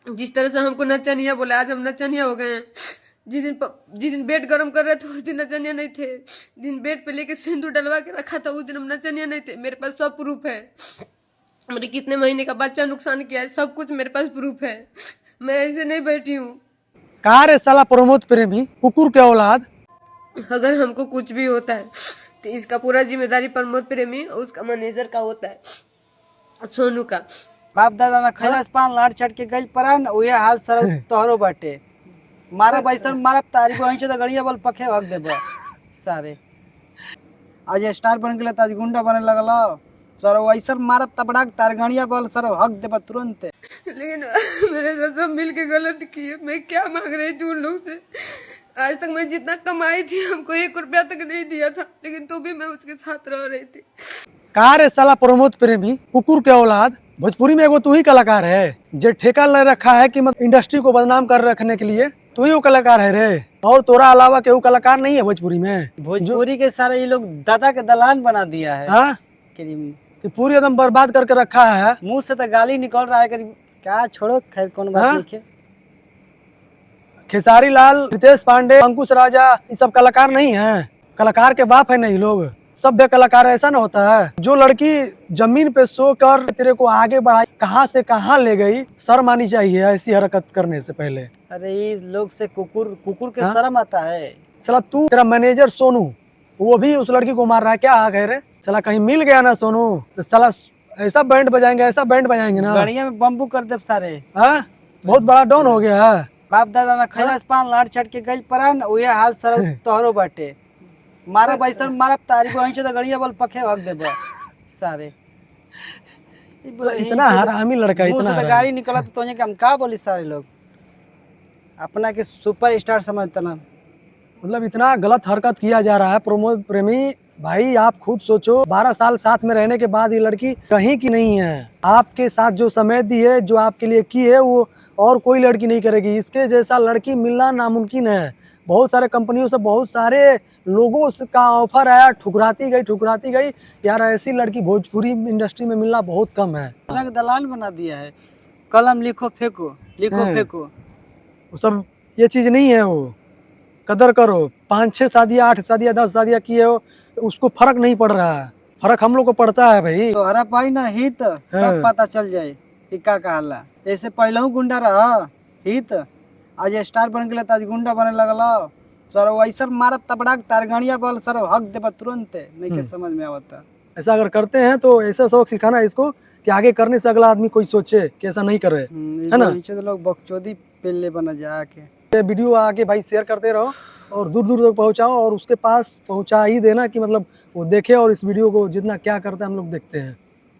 जिस तरह से हमको नचनिया बोला, आज हम नचनिया हो गए हैं। जिस दिन बेड गरम कर रहे थे उस दिन नचनिया नहीं थे। दिन बेड पे लेके सिंदूर डलवा के रखा था उस दिन हम नचनिया नहीं थे। मेरे पास सब प्रूफ है। मेरे कितने महीने का बच्चा नुकसान किया है, सब कुछ मेरे पास प्रूफ है। मैं ऐसे नहीं बैठी हूँ। कहा रे साला प्रमोद प्रेमी, कुकुर के औलाद। अगर हमको कुछ भी होता है तो इसका पूरा जिम्मेदारी प्रमोद प्रेमी और उसका मैनेजर का होता है, सोनू का। बाप दादा ना खैलस पान लाट चढ़ के गई परान उहे हाल सर तोहरो बाटे। मारा बैसन मारब तारी को हिंचे तो गड़िया बल पखे हक देबो सारे। आज स्टार बन गेले त आज गुंडा बने लगल सर वैसन मारब तबड़ाक तार गड़िया बल सर हक देबो तुरंत। लेकिन मेरे साथ सब मिल के गलत किए। मैं क्या मांग रही थी उन लोग से? आज तक मैं जितना कमाई थी हमको 1 रुपया तक नहीं दिया था, लेकिन तो भी मैं उसके साथ रह रही थी। कहा रे साला प्रमोद प्रेमी, कुकुर के औलाद। भोजपुरी में एगो तू ही कलाकार है जो ठेका ले रखा है कि मतलब इंडस्ट्री को बदनाम कर रखने के लिए। तू ही वो कलाकार है रे, और तोरा अलावा केहू कलाकार नहीं है भोजपुरी में। भोजपुरी के सारे ये लोग दादा के दलान बना दिया है। हाँ, कि पूरी एकदम बर्बाद करके रखा है। मुंह से तो गाली निकल रहा है क्या, छोड़ो खैर कौन बात नहीं है। खेसारी लाल, रितेश पांडे, अंकुश राजा, ये सब कलाकार नहीं है। कलाकार के बाप है नहीं लोग, सभ्य कलाकार ऐसा ना होता है। जो लड़की जमीन पे सो कर तेरे को आगे बढ़ाई, कहाँ से कहाँ ले गई, शर्म आनी चाहिए ऐसी हरकत करने से पहले। अरे ये लोग से कुकुर के शर्म आता है। साला तू, तेरा मैनेजर सोनू, वो भी उस लड़की को मार रहा है, क्या आ गए रे? साला कहीं मिल गया ना सोनू तो साला ऐसा बैंड बजाएंगे, ऐसा बैंड बजाएंगे ना, गड़िया में बम्बू कर दे सारे। हाँ, बहुत बड़ा डॉन हो गया है। बाप दादा ना खैलस पान लाट चढ़ के गई परान उहे हाल सर तोहरो बाटे। मारा बैसन मारब तारी को हिंचे तो गड़िया बल पखे हक देबो सारे। इतना हरामी लड़का, मुंह इतना से तो गाड़ी निकला तो के हम का बोली सारे लोग अपना के सुपर स्टार समझते ना। मतलब इतना गलत हरकत किया जा रहा है। प्रमोद प्रेमी भाई, आप खुद सोचो, 12 साल साथ में रहने के बाद ये लड़की कहीं की नहीं है। आपके साथ जो समय दी है, जो आपके लिए की है, वो और कोई लड़की नहीं करेगी। इसके जैसा लड़की मिलना नामुमकिन है। बहुत सारे कंपनियों से बहुत सारे लोगों का ऑफर आया, ठुकराती गई। यार ऐसी लड़की भोजपुरी इंडस्ट्री में मिलना बहुत कम है। दलाल बना दिया है, कलम लिखो फेंको, लिखो फेंको, वो सब ये चीज नहीं है। वो कदर करो, 5-6 शादियाँ, 8 शादियाँ, 10 शादियाँ किए हो, उसको फर्क नहीं पड़ रहा है। फर्क हम लोग को पड़ता है भाई। तो हरा पाई ना हित सब पता चल जाए कि का कहला। ऐसे पहले गुंडा रहा हित, आज स्टार बन गेले त आज गुंडा बने लगल सर वैसन मारब तबड़ाक तार गड़िया बल सर हक देबा तुरंत। नहीं के समझ में आवता। ऐसा अगर करते हैं तो ऐसा सबक सिखाना है इसको कि आगे करने से अगला आदमी कोई सोचे कि ऐसा नहीं करे, है ना। नीचे तो लोग बकचोदी पेले बना जाके। ये वीडियो आगे भाई शेयर करते रहो और दूर दूर तक पहुंचाओ, और उसके पास पहुंचा ही देना कि मतलब वो देखे और इस वीडियो को जितना क्या करता है हम लोग देखते हैं।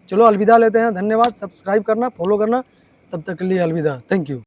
चलो अलविदा लेते हैं, धन्यवाद। सब्सक्राइब करना, फॉलो करना, तब तक के लिए अलविदा, थैंक यू।